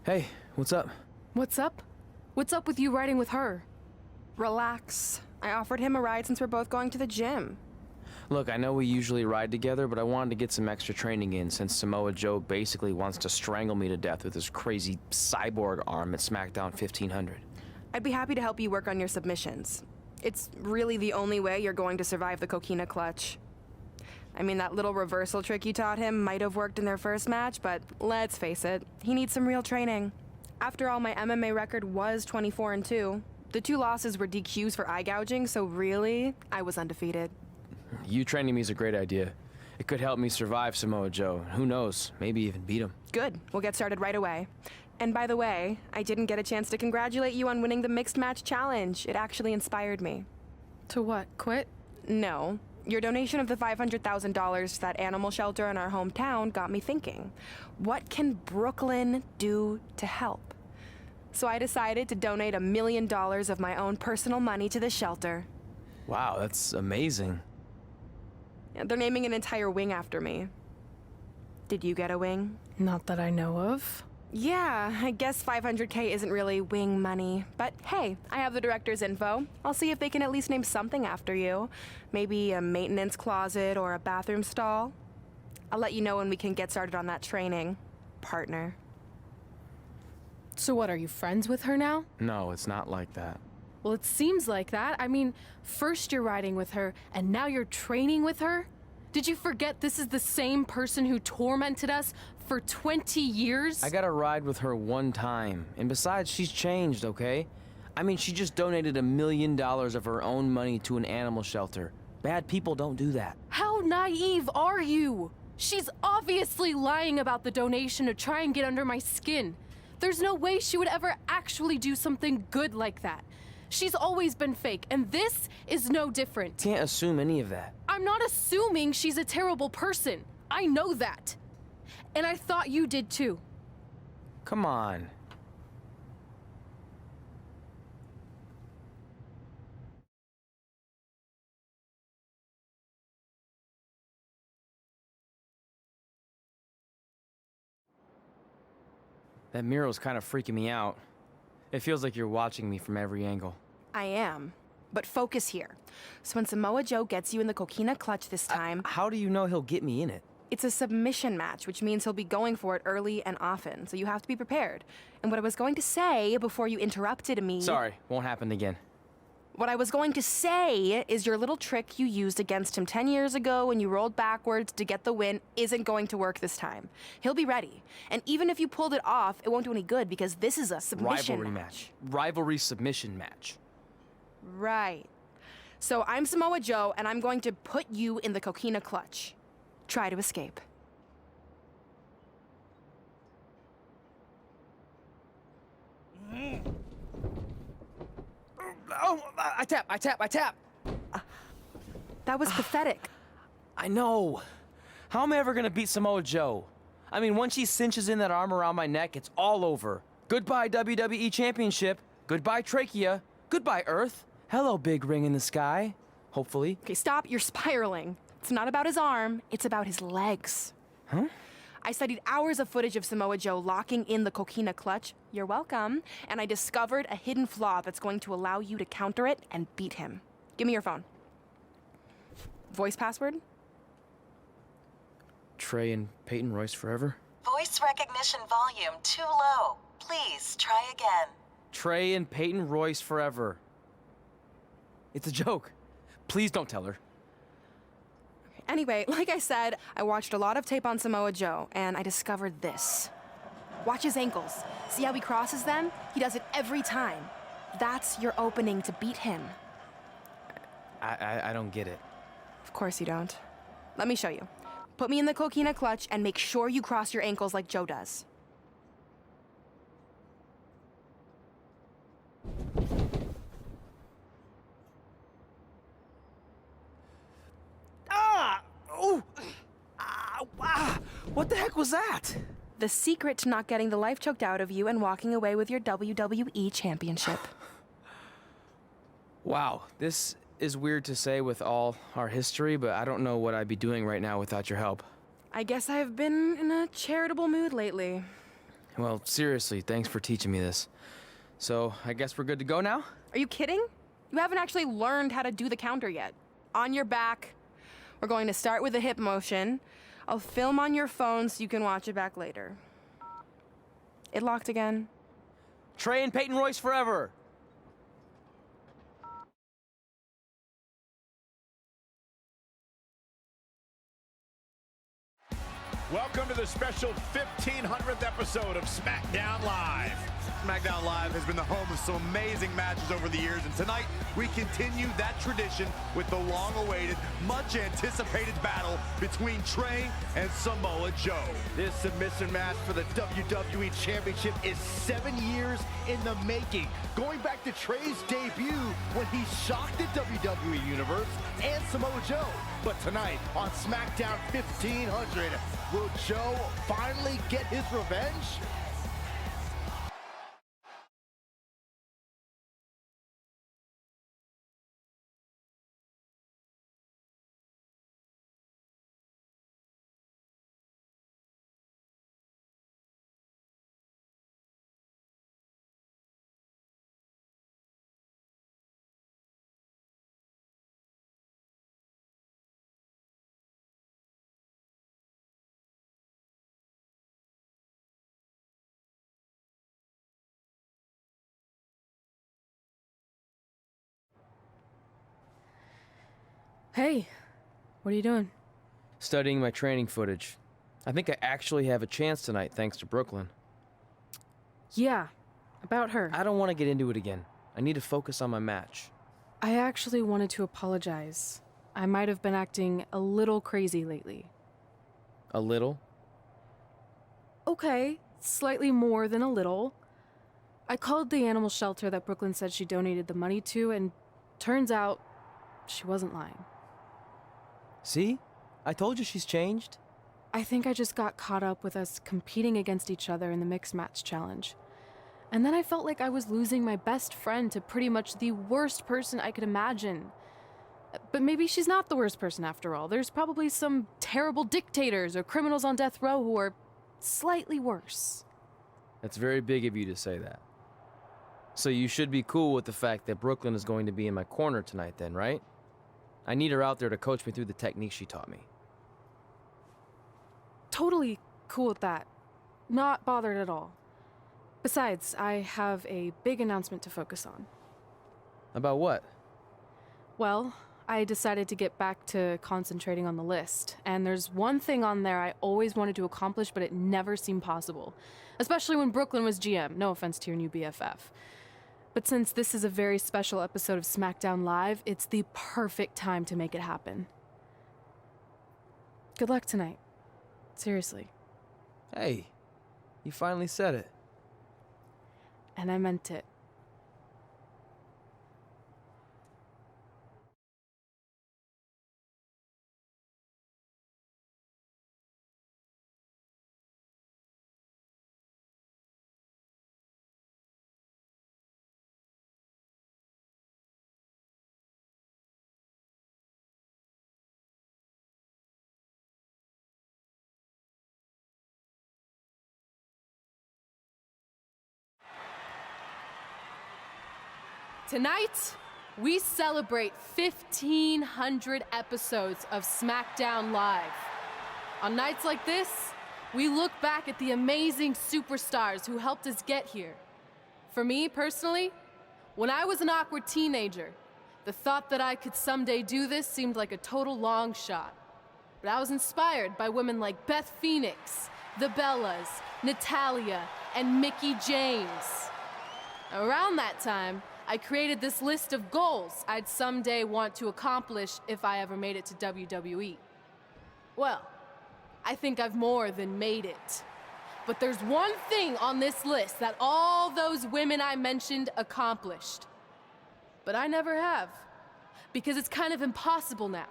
Hey, what's up? What's up? What's up with you riding with her? Relax. I offered him a ride since we're both going to the gym. Look, I know we usually ride together, but I wanted to get some extra training in since Samoa Joe basically wants to strangle me to death with his crazy cyborg arm at SmackDown 1500. I'd be happy to help you work on your submissions. It's really the only way you're going to survive the coquina clutch. I mean, that little reversal trick you taught him might have worked in their first match, but let's face it, he needs some real training. After all, my MMA record was 24-2. The 2 losses were DQs for eye gouging, so really, I was undefeated. You training me is a great idea. It could help me survive Samoa Joe. Who knows, maybe even beat him. Good. We'll get started right away. And by the way, I didn't get a chance to congratulate you on winning the Mixed Match Challenge. It actually inspired me. To what, quit? No. Your donation of the $500,000 to that animal shelter in our hometown got me thinking. What can Brooklyn do to help? So I decided to donate $1 million of my own personal money to the shelter. Wow, that's amazing. Yeah, they're naming an entire wing after me. Did you get a wing? Not that I know of. Yeah, I guess $500K isn't really wing money. But hey, I have the director's info. I'll see if they can at least name something after you. Maybe a maintenance closet or a bathroom stall. I'll let you know when we can get started on that training, partner. So what, are you friends with her now? No, it's not like that. Well, it seems like that. I mean, first you're riding with her, and now you're training with her? Did you forget this is the same person who tormented us for 20 years? I got a ride with her one time, and besides, she's changed, okay? I mean, she just donated $1 million of her own money to an animal shelter. Bad people don't do that. How naive are you? She's obviously lying about the donation to try and get under my skin. There's no way she would ever actually do something good like that. She's always been fake, and this is no different. Can't assume any of that. I'm not assuming she's a terrible person. I know that. And I thought you did too. Come on. That mural's kind of freaking me out. It feels like you're watching me from every angle. I am. But focus here. So when Samoa Joe gets you in the coquina clutch this time... How do you know he'll get me in it? It's a submission match, which means he'll be going for it early and often, so you have to be prepared. And what I was going to say before you interrupted me... Sorry, won't happen again. What I was going to say is your little trick you used against him 10 years ago when you rolled backwards to get the win isn't going to work this time. He'll be ready. And even if you pulled it off, it won't do any good because this is a submission Rivalry match. Rivalry submission match. Right. So I'm Samoa Joe, and I'm going to put you in the coquina clutch. Try to escape. Oh, I tap. That was pathetic. I know. How am I ever gonna beat Samoa Joe? I mean, once she cinches in that arm around my neck, it's all over. Goodbye WWE Championship. Goodbye Trachea. Goodbye Earth. Hello, big ring in the sky. Hopefully. Okay, stop. You're spiraling. It's not about his arm. It's about his legs. Huh? I studied hours of footage of Samoa Joe locking in the coquina clutch. You're welcome. And I discovered a hidden flaw that's going to allow you to counter it and beat him. Give me your phone. Voice password? Trey and Peyton Royce forever? Voice recognition volume too low. Please try again. Trey and Peyton Royce forever. It's a joke. Please don't tell her. Anyway, like I said, I watched a lot of tape on Samoa Joe, and I discovered this. Watch his ankles. See how he crosses them? He does it every time. That's your opening to beat him. I don't get it. Of course you don't. Let me show you. Put me in the coquina clutch and make sure you cross your ankles like Joe does. What the heck was that? The secret to not getting the life choked out of you and walking away with your WWE Championship. Wow, this is weird to say with all our history, but I don't know what I'd be doing right now without your help. I guess I've been in a charitable mood lately. Well, seriously, thanks for teaching me this. So, I guess we're good to go now? Are you kidding? You haven't actually learned how to do the counter yet. On your back. We're going to start with a hip motion. I'll film on your phone so you can watch it back later. It locked again. Trey and Peyton Royce forever! Welcome to the special 1500th episode of SmackDown Live. SmackDown Live has been the home of some amazing matches over the years, and tonight we continue that tradition with the long-awaited, much-anticipated battle between Trey and Samoa Joe. This submission match for the WWE Championship is 7 years in the making, going back to Trey's debut when he shocked the WWE Universe and Samoa Joe. But tonight on SmackDown 1500, will Joe finally get his revenge? Hey, what are you doing? Studying my training footage. I think I actually have a chance tonight thanks to Brooklyn. Yeah, about her. I don't want to get into it again. I need to focus on my match. I actually wanted to apologize. I might have been acting a little crazy lately. A little? Okay, slightly more than a little. I called the animal shelter that Brooklyn said she donated the money to, and turns out she wasn't lying. See? I told you she's changed. I think I just got caught up with us competing against each other in the mixed match challenge. And then I felt like I was losing my best friend to pretty much the worst person I could imagine. But maybe she's not the worst person after all. There's probably some terrible dictators or criminals on death row who are slightly worse. That's very big of you to say that. So you should be cool with the fact that Brooklyn is going to be in my corner tonight then, right? I need her out there to coach me through the technique she taught me. Totally cool with that. Not bothered at all. Besides, I have a big announcement to focus on. About what? Well, I decided to get back to concentrating on the list, and there's one thing on there I always wanted to accomplish, but it never seemed possible. Especially when Brooklyn was GM, no offense to your new BFF. But since this is a very special episode of SmackDown Live, it's the perfect time to make it happen. Good luck tonight. Seriously. Hey, you finally said it. And I meant it. Tonight, we celebrate 1,500 episodes of SmackDown Live. On nights like this, we look back at the amazing superstars who helped us get here. For me, personally, when I was an awkward teenager, the thought that I could someday do this seemed like a total long shot. But I was inspired by women like Beth Phoenix, the Bellas, Natalia, and Mickie James. Around that time, I created this list of goals I'd someday want to accomplish if I ever made it to WWE. Well, I think I've more than made it. But there's one thing on this list that all those women I mentioned accomplished. But I never have, because it's kind of impossible now.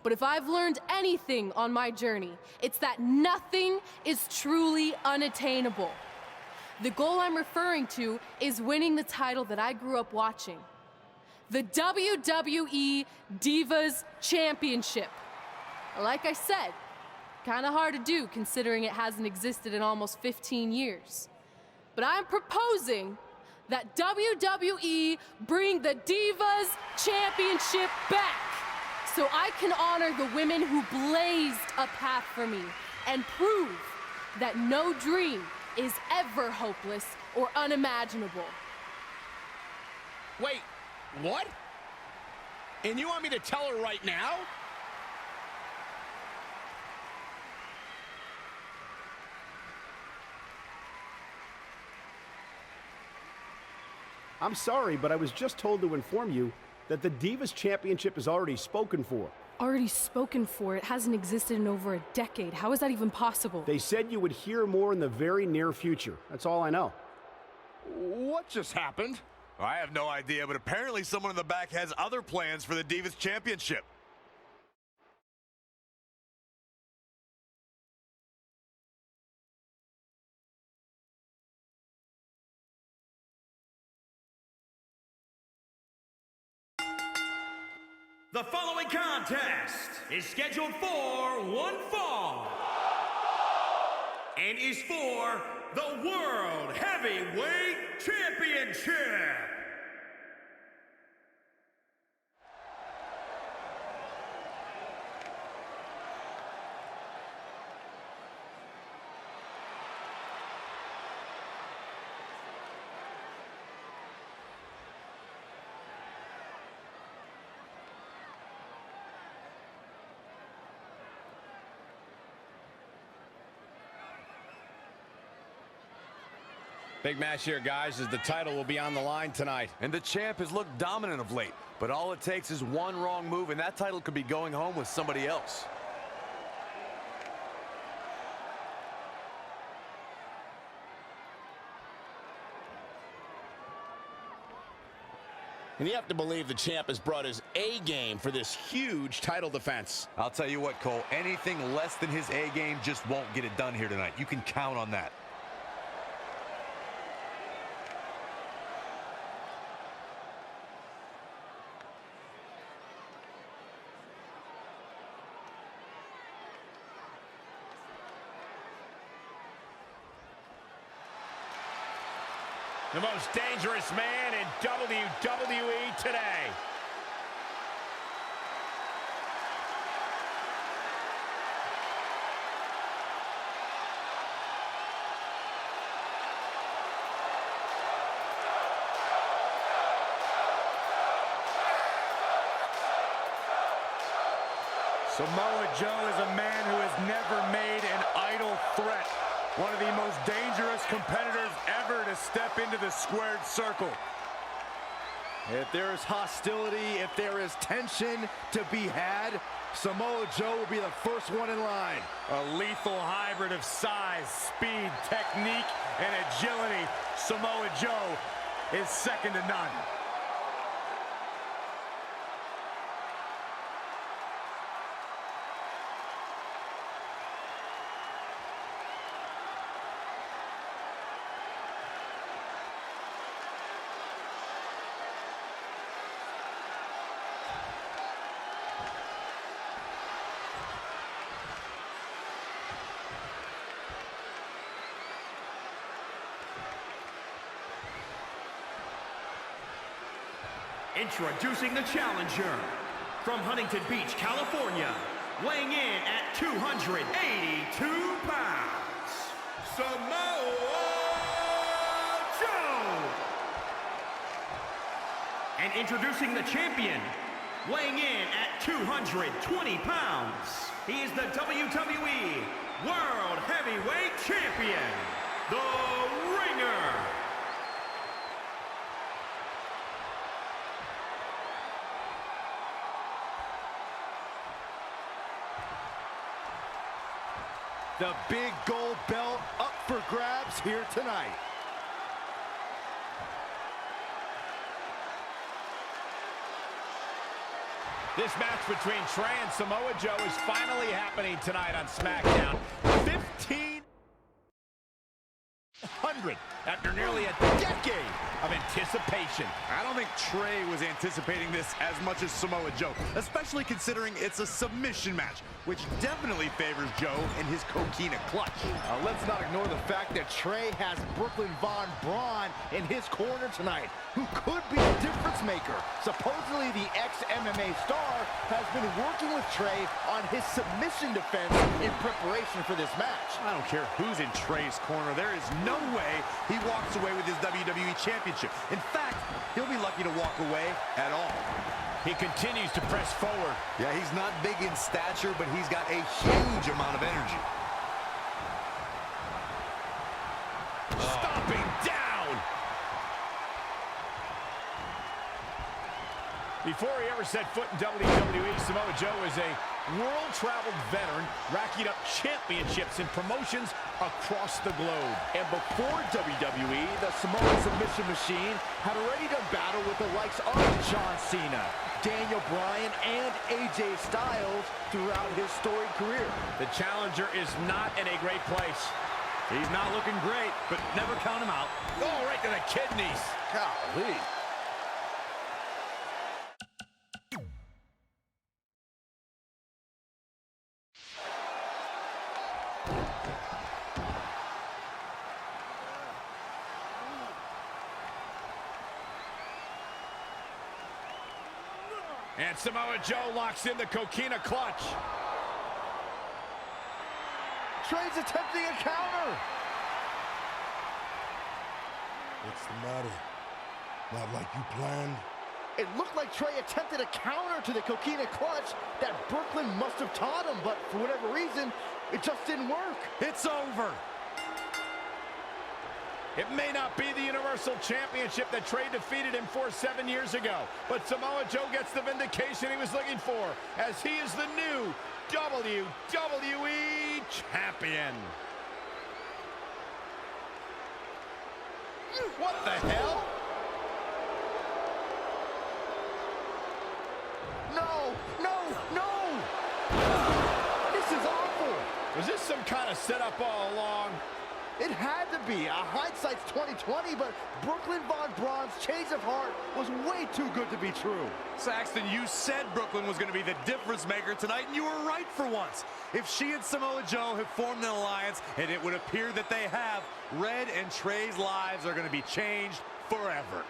But if I've learned anything on my journey, it's that nothing is truly unattainable. The goal I'm referring to is winning the title that I grew up watching. The WWE Divas Championship. Like I said, Kinda hard to do considering it hasn't existed in almost 15 years. But I'm proposing that WWE bring the Divas Championship back so I can honor the women who blazed a path for me and prove that no dream is ever hopeless or unimaginable. Wait, what? And you want me to tell her right now? I'm sorry, but I was just told to inform you that the Divas Championship is already spoken for. Already spoken for. It hasn't existed in over a decade. How is that even possible? They said you would hear more in the very near future. That's all I know. What just happened? I have no idea, but apparently someone in the back has other plans for the Divas Championship. The following contest is scheduled for one fall and is for the World Heavyweight Championship. Big match here, guys, as the title will be on the line tonight. And the champ has looked dominant of late, but all it takes is one wrong move, and that title could be going home with somebody else. And you have to believe the champ has brought his A game for this huge title defense. I'll tell you what, Cole, anything less than his A game just won't get it done here tonight. You can count on that. The most dangerous man in WWE today. Samoa Joe is a man who has never made an idle threat. One of the most dangerous competitors ever to step into the squared circle. If there is hostility, if there is tension to be had, Samoa Joe will be the first one in line. A lethal hybrid of size, speed, technique, and agility. Samoa Joe is second to none. Introducing the challenger, from Huntington Beach, California, weighing in at 282 pounds, Samoa Joe! And introducing the champion, weighing in at 220 pounds, he is the WWE World Heavyweight Champion, The Ringer! The big gold belt up for grabs here tonight. This match between Trey and Samoa Joe is finally happening tonight on SmackDown. 1,500 after nearly a decade of anticipation. I don't think Trey was anticipating this as much as Samoa Joe, especially considering it's a submission match, which definitely favors Joe and his coquina clutch. Let's not ignore the fact that Trey has Brooklyn Von Braun in his corner tonight, who could be a difference maker. Supposedly, the ex-MMA star has been working with Trey on his submission defense in preparation for this match. I don't care who's in Trey's corner. There is no way he walks away with his WWE Championship. In fact, he'll be lucky to walk away at all. He continues to press forward. Yeah, he's not big in stature, but he's got a huge amount of energy. Stomping down. Before he ever set foot in WWE, Samoa Joe is a world-traveled veteran, racking up championships in promotions across the globe. And before WWE, the Samoan submission machine had already done battle with the likes of John Cena, Daniel Bryan, and AJ Styles throughout his storied career. The challenger is not in a great place. He's not looking great, but never count him out. Oh, right to the kidneys. Golly. And Samoa Joe locks in the coquina clutch. Trey's attempting a counter. What's the matter? Not like you planned? It looked like Trey attempted a counter to the coquina clutch that Brooklyn must have taught him, but for whatever reason, it just didn't work. It's over. It may not be the Universal Championship that Trey defeated him for 7 years ago, but Samoa Joe gets the vindication he was looking for, as he is the new WWE Champion. What the hell? No, no, no! This is awful! Was this some kind of setup all along? It had to be. Hindsight's 20/20, but Brooklyn Von Braun's change of heart was way too good to be true. Saxton, you said Brooklyn was going to be the difference maker tonight, and you were right for once. If she and Samoa Joe have formed an alliance, and it would appear that they have, Red and Trey's lives are going to be changed forever.